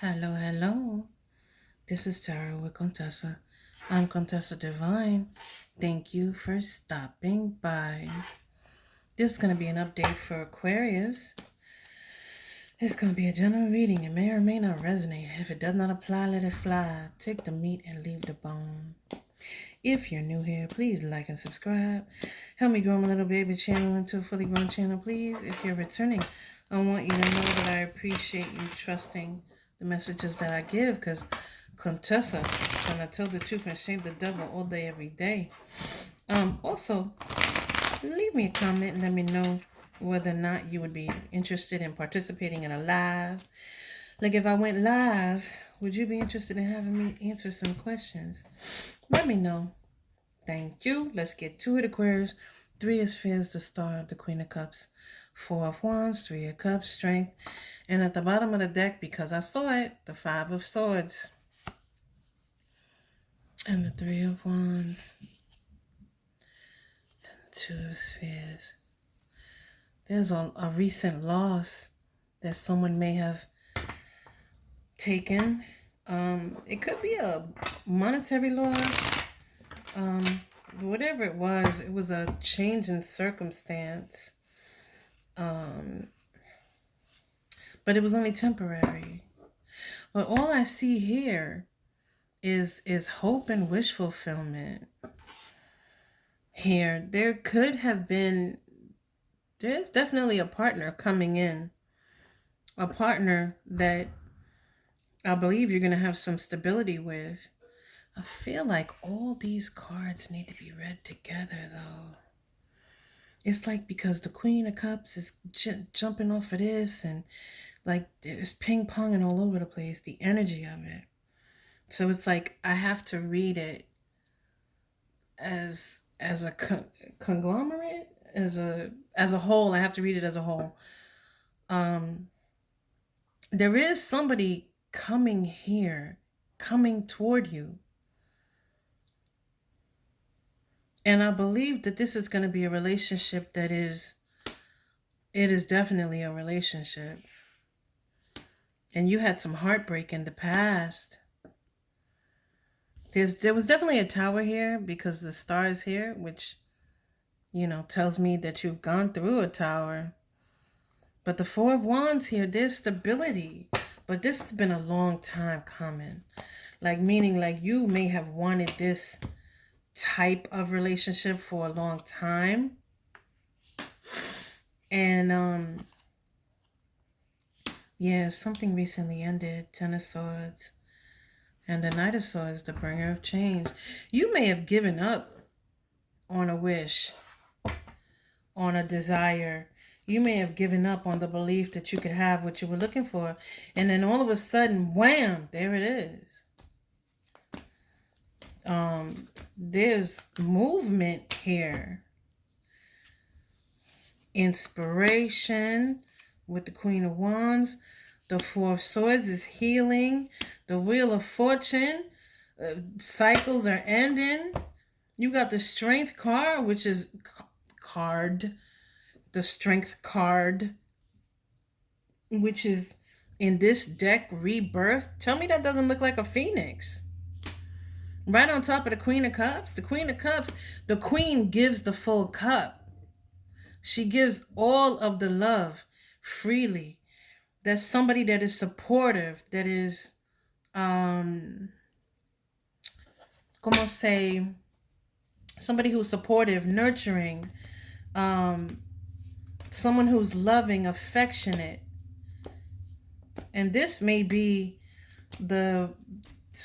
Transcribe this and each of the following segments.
Hello, hello. This is Tara with Contessa. I'm Contessa Divine. Thank you for stopping by. This is going to be an update for Aquarius. It's going to be a general reading. It may or may not resonate. If it does not apply, let it fly. Take the meat and leave the bone. If you're new here, please like and subscribe. Help me grow my little baby channel into a fully grown channel, please. If you're returning, I want you to know that I appreciate you trusting the messages that I give, because Contessa, when I tell the truth and shame the devil all day, every day. Also, leave me a comment and let me know whether or not you would be interested in participating in a live. Like, if I went live, would you be interested in having me answer some questions? Let me know. Thank you. Let's get to it, Aquarius. 3 of Spheres, the Star, the Queen of Cups. 4 of Wands, 3 of Cups, Strength. And at the bottom of the deck, because I saw it, the 5 of Swords. And the 3 of Wands. And 2 of Spheres. There's a recent loss that someone may have taken. It could be a monetary loss. Whatever it was a change in circumstance. But it was only temporary. But all I see here is hope and wish fulfillment. Here, there's definitely a partner coming in. A partner that I believe you're going to have some stability with. I feel like all these cards need to be read together, though. It's like, because the Queen of Cups is jumping off of this, and like it's ping-ponging all over the place, the energy of it. So it's like I have to read it as a conglomerate, as a whole. I have to read it as a whole. There is somebody coming here, coming toward you. And I believe that this is going to be a relationship it is definitely a relationship. And you had some heartbreak in the past. There was definitely a tower here because the star is here, which, tells me that you've gone through a tower. But the 4 of Wands here, there's stability. But this has been a long time coming. Meaning you may have wanted this type of relationship for a long time. And something recently ended. 10 of Swords. And the Knight of Swords, the bringer of change. You may have given up on a wish, on a desire. You may have given up on the belief that you could have what you were looking for. And then all of a sudden, wham, there it is. There's movement here. Inspiration with the Queen of Wands. The 4 of Swords is healing. The Wheel of Fortune. Cycles are ending. You got the Strength card, which is the Strength card, which is in this deck, Rebirth. Tell me that doesn't look like a phoenix. Right on top of the Queen of Cups. The Queen of Cups, the Queen gives the full cup. She gives all of the love freely. That's somebody that is supportive, that is, somebody who's supportive, nurturing, someone who's loving, affectionate. And this may be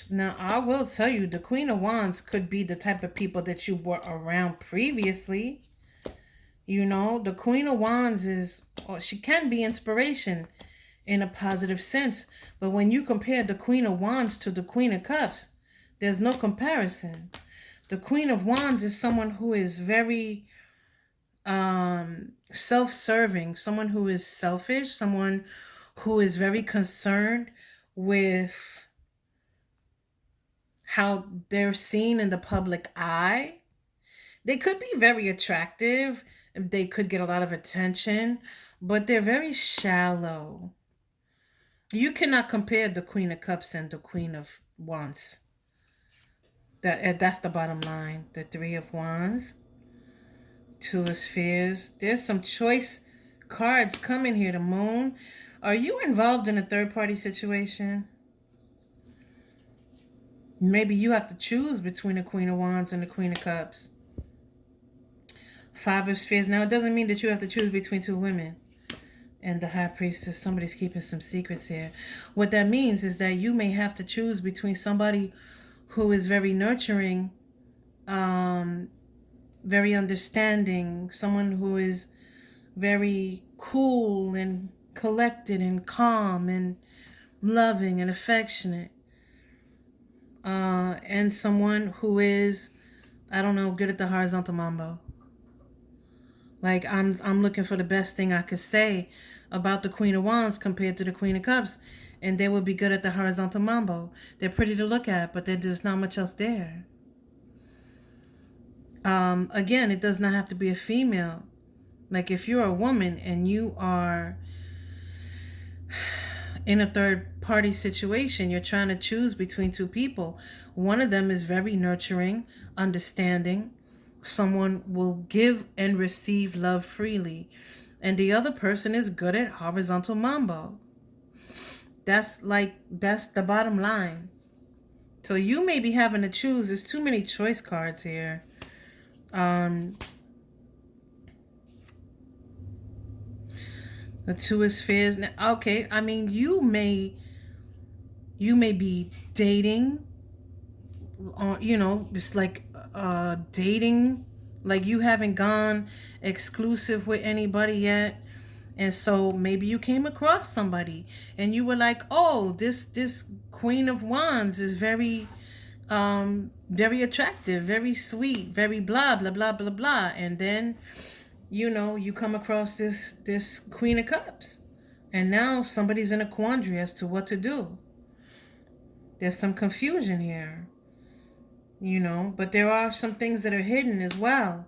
now I will tell you, the Queen of Wands could be the type of people that you were around previously. The Queen of Wands she can be inspiration in a positive sense. But when you compare the Queen of Wands to the Queen of Cups, there's no comparison. The Queen of Wands is someone who is very self-serving, someone who is selfish, someone who is very concerned with how they're seen in the public eye. They could be very attractive. They could get a lot of attention, but they're very shallow. You cannot compare the Queen of Cups and the Queen of Wands. That's the bottom line. The Three of Wands, Two of Spheres. There's some choice cards coming here. The Moon. Are you involved in a third-party situation? Maybe you have to choose between the Queen of Wands and the Queen of Cups. Five of Spheres. Now, it doesn't mean that you have to choose between two women. And the High Priestess, somebody's keeping some secrets here. What that means is that you may have to choose between somebody who is very nurturing, very understanding, someone who is very cool and collected and calm and loving and affectionate, and someone who is, I don't know, good at the horizontal mambo. Like, I'm looking for the best thing I could say about the Queen of Wands compared to the Queen of Cups, and they would be good at the horizontal mambo. They're pretty to look at, but there's not much else there. Again, it does not have to be a female. Like, if you're a woman and you are in a third party situation, you're trying to choose between two people. One of them is very nurturing, understanding. Someone will give and receive love freely. And the other person is good at horizontal mambo. That's the bottom line. So you may be having to choose. There's too many choice cards here. The Two of Spheres. Now, okay, I mean, you may be dating, it's like dating, like you haven't gone exclusive with anybody yet. And so maybe you came across somebody and you were like, oh, this Queen of Wands is very very attractive, very sweet, very blah blah blah blah blah. And then you come across this Queen of Cups, and now somebody's in a quandary as to what to do. There's some confusion here, but there are some things that are hidden as well.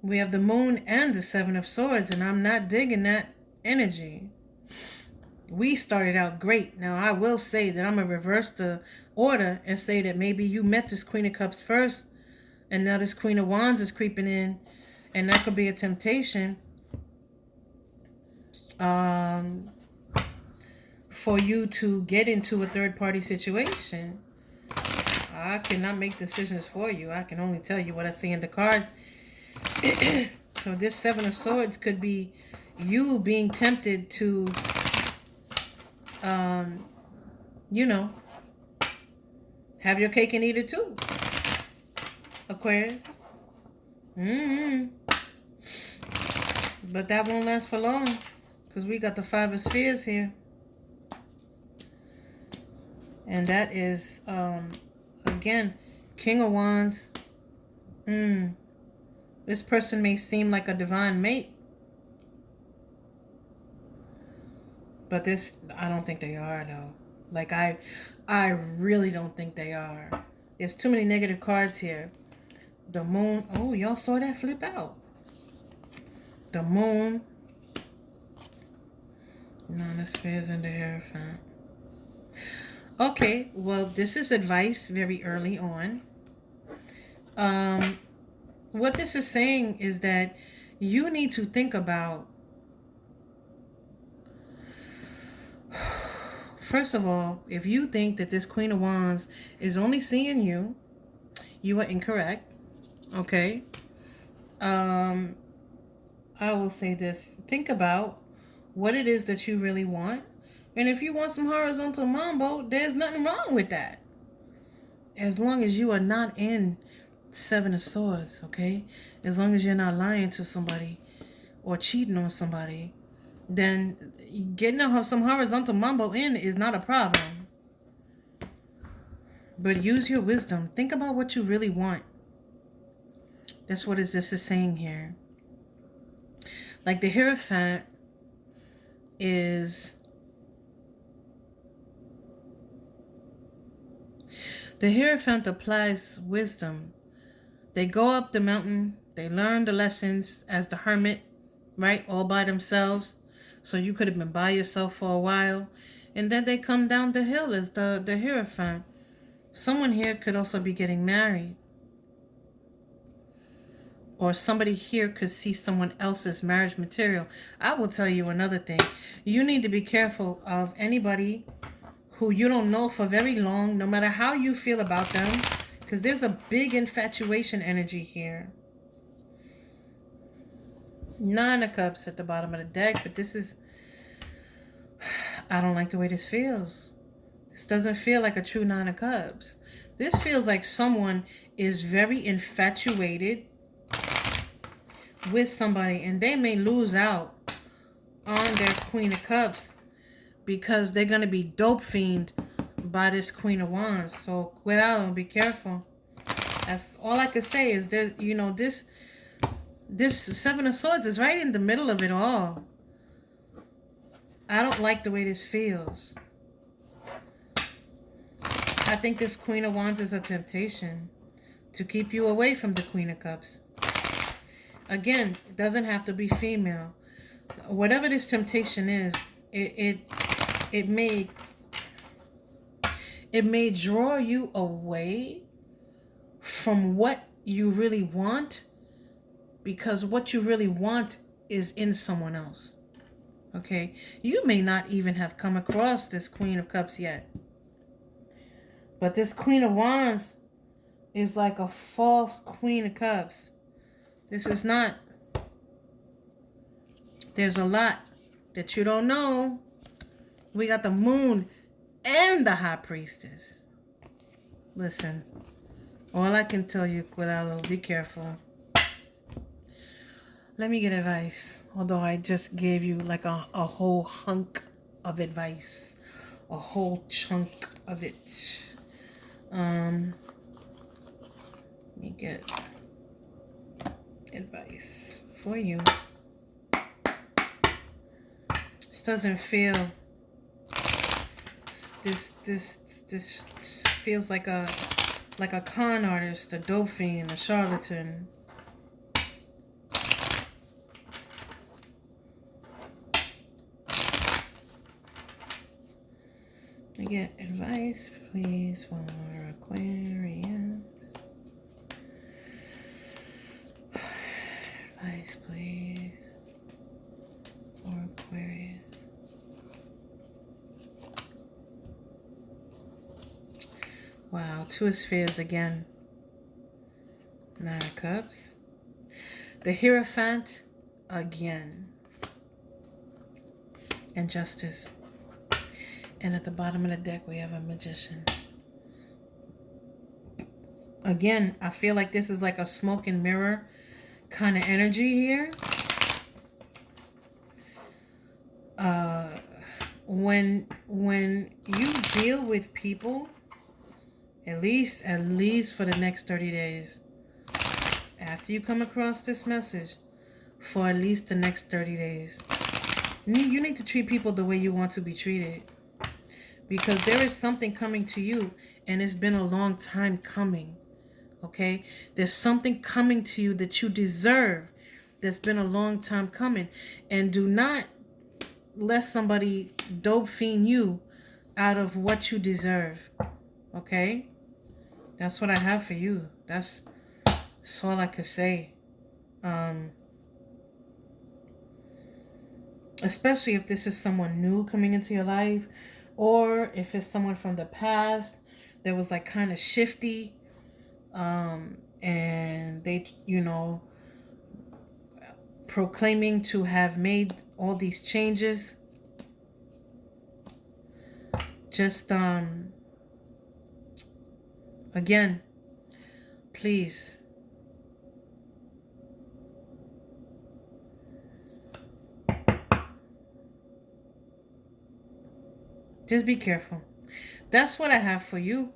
We have the Moon and the Seven of Swords, and I'm not digging that energy. We started out great. Now, I will say that I'm going to reverse the order and say that maybe you met this Queen of Cups first, and now this Queen of Wands is creeping in, and that could be a temptation for you to get into a third-party situation. I cannot make decisions for you. I can only tell you what I see in the cards. So this Seven of Swords could be you being tempted to, have your cake and eat it too, Aquarius. But that won't last for long, because we got the Five of Spheres here. And that is, again, King of Wands. This person may seem like a divine mate, but I don't think they are, though. Like, I really don't think they are. There's too many negative cards here. The Moon. Oh, y'all saw that flip out. The Moon. Nine of Spheres and the Hierophant. Okay, well, this is advice very early on. What this is saying is that you need to think about, first of all, if you think that this Queen of Wands is only seeing you, you are incorrect. Okay? I will say this. Think about what it is that you really want. And if you want some horizontal mambo, there's nothing wrong with that. As long as you are not in Seven of Swords, okay? As long as you're not lying to somebody or cheating on somebody, then getting some horizontal mambo in is not a problem. But use your wisdom. Think about what you really want. That's what this is saying here. Like, the Hierophant is... The Hierophant applies wisdom. They go up the mountain. They learn the lessons as the hermit, right? All by themselves. So you could have been by yourself for a while. And then they come down the hill as the Hierophant. Someone here could also be getting married. Or somebody here could see someone else's marriage material. I will tell you another thing. You need to be careful of anybody who you don't know for very long, no matter how you feel about them, because there's a big infatuation energy here. 9 of Cups at the bottom of the deck, but this is... I don't like the way this feels. This doesn't feel like a true 9 of Cups. This feels like someone is very infatuated with somebody, and they may lose out on their Queen of Cups because they're going to be dope fiend by this Queen of Wands. So cuidado, be careful. That's all I could say. Is there's, you know, this 7 of Swords is right in the middle of it all. I don't like the way this feels. I think this Queen of Wands is a temptation to keep you away from the Queen of Cups. Again, it doesn't have to be female. Whatever this temptation is, it may draw you away from what you really want, because what you really want is in someone else. Okay? You may not even have come across this Queen of Cups yet. But this Queen of Wands is like a false Queen of Cups. This is not... There's a lot that you don't know. We got the Moon and the High Priestess. Listen, all I can tell you, cuidado, be careful. Let me get advice. Although I just gave you like a whole hunk of advice. A whole chunk of it. Let me get advice for you. This doesn't feel... This feels like a con artist, a dope fiend, a charlatan. I get advice, please, for Aquarius. Advice, please, for Aquarius. Wow, 2 of Spheres again. 9 of Cups. The Hierophant again. And Justice. And at the bottom of the deck, we have a Magician. Again, I feel like this is like a smoke and mirror kind of energy here. When you deal with people, at least for the next 30 days, after you come across this message, for at least the next 30 days, you need to treat people the way you want to be treated. Because there is something coming to you, and it's been a long time coming. Okay? There's something coming to you that you deserve that's been a long time coming. And do not let somebody dope fiend you out of what you deserve. Okay? That's what I have for you. That's all I could say. Especially if this is someone new coming into your life, or if it's someone from the past that was like kind of shifty, and they, you know, proclaiming to have made all these changes. Just again, please, just be careful. That's what I have for you.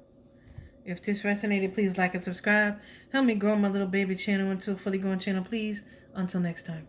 If this resonated, please like and subscribe. Help me grow my little baby channel into a fully grown channel, please. Until next time.